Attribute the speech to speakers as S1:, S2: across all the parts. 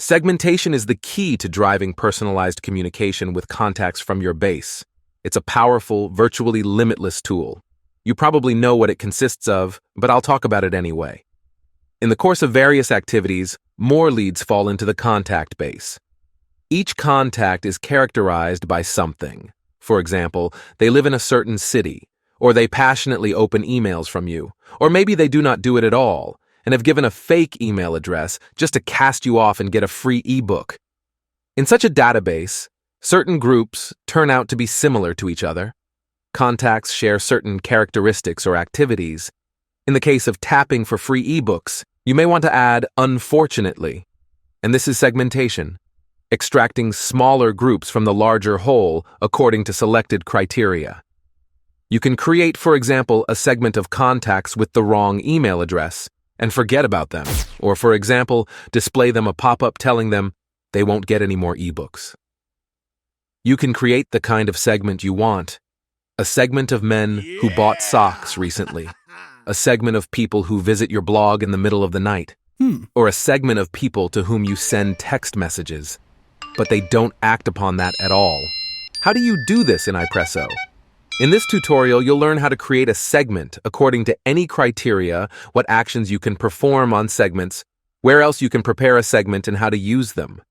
S1: Segmentation is the key to driving personalized communication with contacts from your base. It's a powerful, virtually limitless tool. You probably know what it consists of, but I'll talk about it anyway. In the course of various activities, more leads fall into the contact base. Each contact is characterized by something. For example, they live in a certain city, or they passionately open emails from you, or maybe they do not do it at all, and have given a fake email address just to cast you off and get a free ebook. In such a database, certain groups turn out to be similar to each other. Contacts share certain characteristics or activities. In the case of tapping for free ebooks, you may want to add "unfortunately," and this is segmentation, extracting smaller groups from the larger whole according to selected criteria. You can create, for example, a segment of contacts with the wrong email address and forget about them, or for example, display them a pop-up telling them they won't get any more ebooks. You can create the kind of segment you want. A segment of men who bought socks recently. A segment of people who visit your blog in the middle of the night. Or a segment of people to whom you send text messages, but they don't act upon that at all. How do you do this in iPresso? In this tutorial, you'll learn how to create a segment according to any criteria, what actions you can perform on segments, where else you can prepare a segment, and how to use them.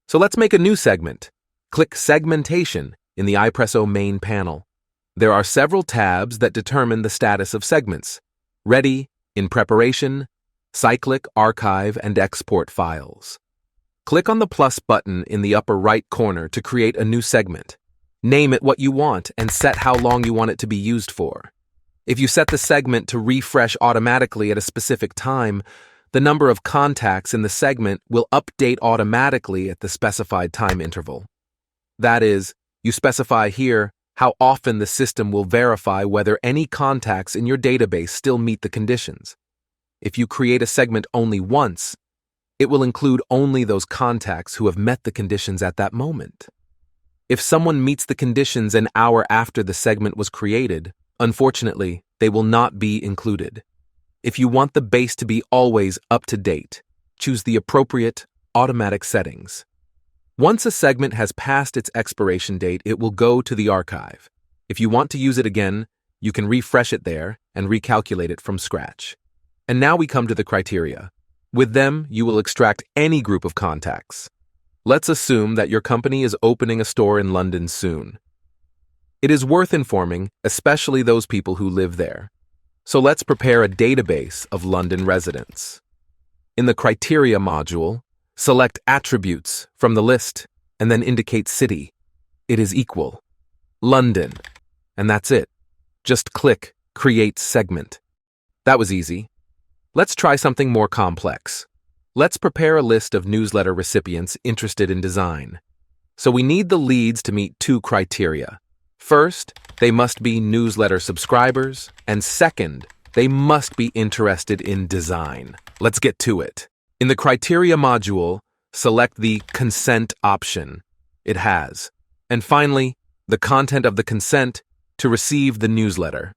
S1: So let's make a new segment. Click Segmentation in the iPresso main panel. There are several tabs that determine the status of segments: Ready, In Preparation, Cyclic, Archive, and Export Files. Click on the plus button in the upper right corner to create a new segment. Name it what you want and set how long you want it to be used for. If you set the segment to refresh automatically at a specific time, the number of contacts in the segment will update automatically at the specified time interval. That is, you specify here how often the system will verify whether any contacts in your database still meet the conditions. If you create a segment only once, it will include only those contacts who have met the conditions at that moment. If someone meets the conditions an hour after the segment was created, unfortunately, they will not be included. If you want the base to be always up to date, choose the appropriate automatic settings. Once a segment has passed its expiration date, it will go to the archive. If you want to use it again, you can refresh it there and recalculate it from scratch. And now we come to the criteria. With them, you will extract any group of contacts. Let's assume that your company is opening a store in London soon. It is worth informing, especially those people who live there. So let's prepare a database of London residents. In the Criteria module, select Attributes from the list and then indicate City. It is equal London, and that's it. Just click Create Segment. That was easy. Let's try something more complex. Let's prepare a list of newsletter recipients interested in design. So we need the leads to meet two criteria. First, they must be newsletter subscribers, and second, they must be interested in design. Let's get to it. In the Criteria module, select the Consent option. It has. And finally, the content of the consent to receive the newsletter.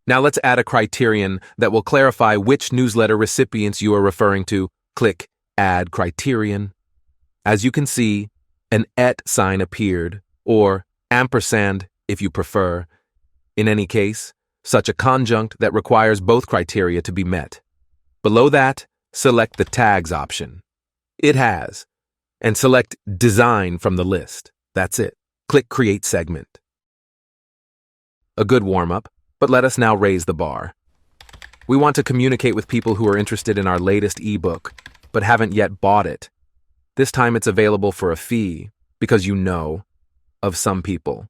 S1: Now let's add a criterion that will clarify which newsletter recipients you are referring to. Click Add Criterion. As you can see, an @ sign appeared, or ampersand if you prefer. In any case, such a conjunct that requires both criteria to be met. Below that, select the Tags option. It has. And select Design from the list. That's it. Click Create Segment. A good warm-up, but let us now raise the bar. We want to communicate with people who are interested in our latest ebook, but haven't yet bought it. This time it's available for a fee, because you know of some people.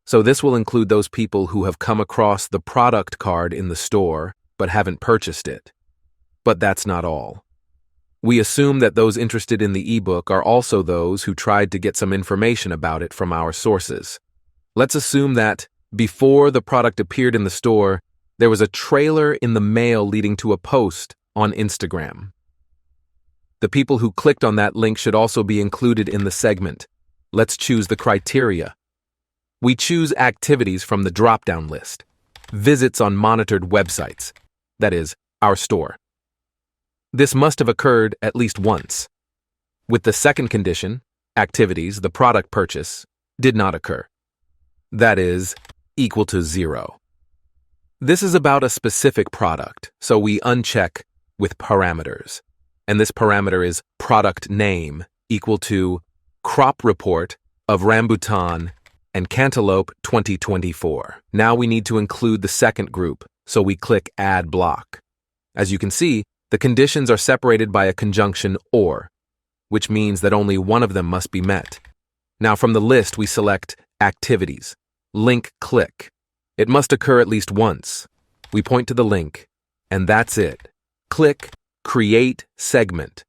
S1: So this will include those people who have come across the product card in the store, but haven't purchased it. But that's not all. We assume that those interested in the ebook are also those who tried to get some information about it from our sources. Let's assume that, before the product appeared in the store, there was a trailer in the mail leading to a post on Instagram. The people who clicked on that link should also be included in the segment. Let's choose the criteria. We choose activities from the drop-down list. Visits on monitored websites, that is, our store. This must have occurred at least once. With the second condition, activities, the product purchase, did not occur. That is, equal to 0. This is about a specific product, so we uncheck with parameters. And this parameter is product name equal to crop report of rambutan and cantaloupe 2024. Now we need to include the second group, so we click Add Block. As you can see, the conditions are separated by a conjunction or, which means that only one of them must be met. Now from the list we select Activities, Link Click. It must occur at least once. We point to the link, and that's it. Click Create Segment.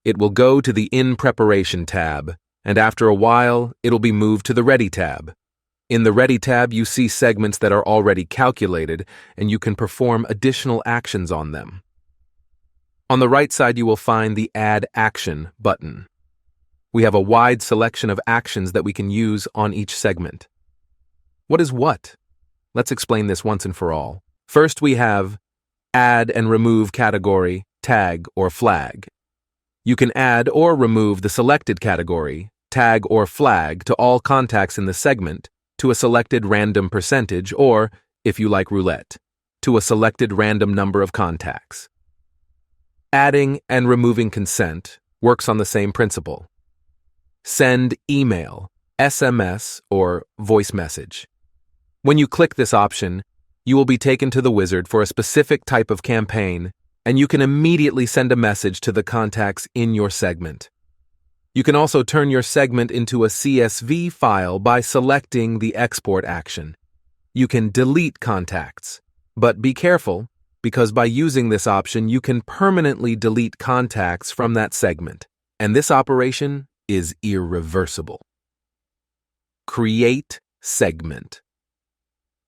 S1: It will go to the In Preparation tab, and after a while, it'll be moved to the Ready tab. In the Ready tab, you see segments that are already calculated, and you can perform additional actions on them. On the right side, you will find the Add Action button. We have a wide selection of actions that we can use on each segment. What is what? Let's explain this once and for all. First, we have Add and Remove Category, Tag, or Flag. You can add or remove the selected category, tag, or flag to all contacts in the segment to a selected random percentage or, if you like roulette, to a selected random number of contacts. Adding and removing consent works on the same principle. Send email, SMS, or voice message. When you click this option, you will be taken to the wizard for a specific type of campaign, and you can immediately send a message to the contacts in your segment. You can also turn your segment into a CSV file by selecting the export action. You can delete contacts, but be careful, because by using this option, you can permanently delete contacts from that segment, and this operation is irreversible. Create segment.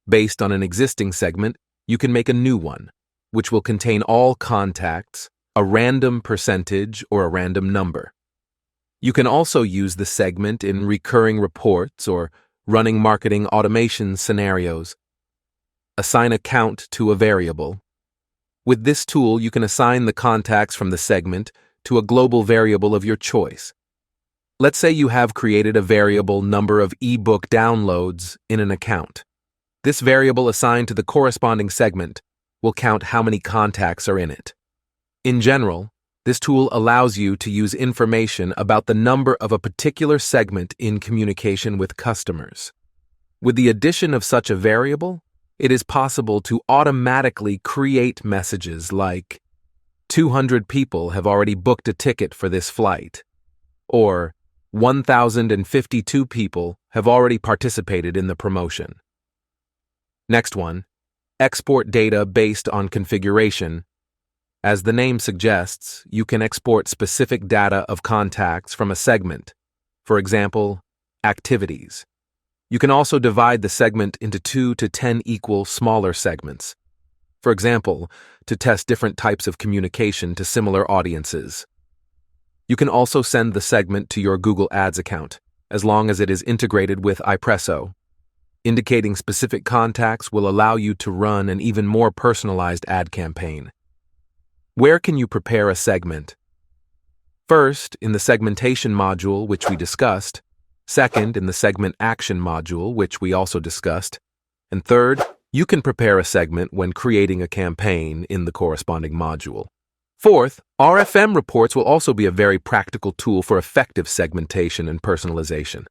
S1: Based on an existing segment, you can make a new one, which will contain all contacts, a random percentage, or a random number. You can also use the segment in recurring reports or running marketing automation scenarios. Assign a count to a variable. With this tool, you can assign the contacts from the segment to a global variable of your choice. Let's say you have created a variable number of ebook downloads in an account. This variable assigned to the corresponding segment will count how many contacts are in it. In general, this tool allows you to use information about the number of a particular segment in communication with customers. With the addition of such a variable, it is possible to automatically create messages like 200 people have already booked a ticket for this flight, or 1,052 people have already participated in the promotion. Next one, export data based on configuration. As the name suggests, you can export specific data of contacts from a segment, for example, activities. You can also divide the segment into 2 to 10 equal smaller segments, for example, to test different types of communication to similar audiences. You can also send the segment to your Google Ads account, as long as it is integrated with iPresso. Indicating specific contacts will allow you to run an even more personalized ad campaign. Where can you prepare a segment? First, in the segmentation module, which we discussed. Second, in the segment action module, which we also discussed. And third, you can prepare a segment when creating a campaign in the corresponding module. Fourth, RFM reports will also be a very practical tool for effective segmentation and personalization.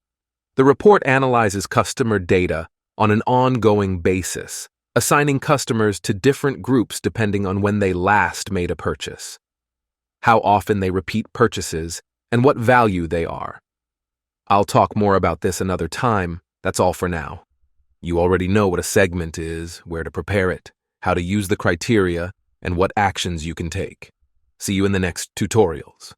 S1: The report analyzes customer data on an ongoing basis, assigning customers to different groups depending on when they last made a purchase, how often they repeat purchases, and what value they are. I'll talk more about this another time. That's all for now. You already know what a segment is, where to prepare it, how to use the criteria, and what actions you can take. See you in the next tutorials.